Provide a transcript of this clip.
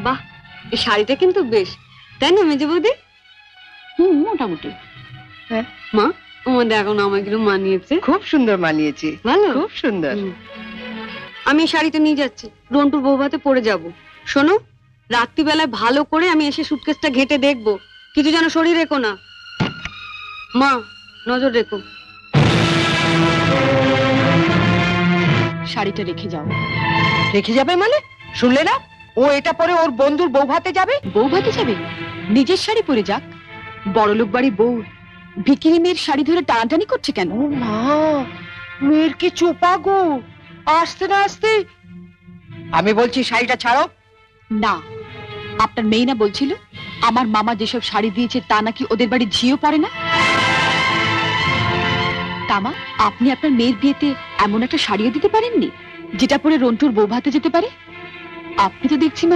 বাহ, এই শাড়িটা কিন্তু বেশ, তাই না মেজে বৌদি? মোটামুটি। মা, ও দেখো না আমাকে একটু মানিয়েছে। খুব সুন্দর মানিয়েছে, ভালো, খুব সুন্দর। আমি এই শাড়িটা নিয়ে যাচ্ছি, রন্টুর বৌভাতে পরে যাব। শোনো, রাত্রিবেলায় ভালো করে আমি এসে সুটকেসটা ঘেটে দেখবো, কিছু যেন শরীর রেখো না। মা, নজর রেখো। শাড়িটা রেখে যাও। রেখে যাবে মানে? শুনলে না, ও এটা পরে ওর বন্ধুর বউ ভাতে যাবে। বউ ভাতে যাবে? নিজের শাড়ি পরে যাক। বড়লোক বাড়ি বউ ভিকিরি মেয়ের শাড়ি ধরে টানাটানি করছে কেন? ও মা, মেয়ের কি চোপা গো, আসতে না আসতে। আমি বলছি শাড়িটা ছাড়ো। না, আপনার মেয়ে না বলছিল আমার মামা যেসব শাড়ি দিয়েছে তা নাকি ওদের বাড়ি ঝিও পড়ে না। তামা, আপনি আপনার মেয়ের বিয়েতে এমন একটা শাড়িও দিতে পারেননি যেটা পরে রন্টুর বউ ভাতে যেতে পারে? আপনি তো দেখছি মা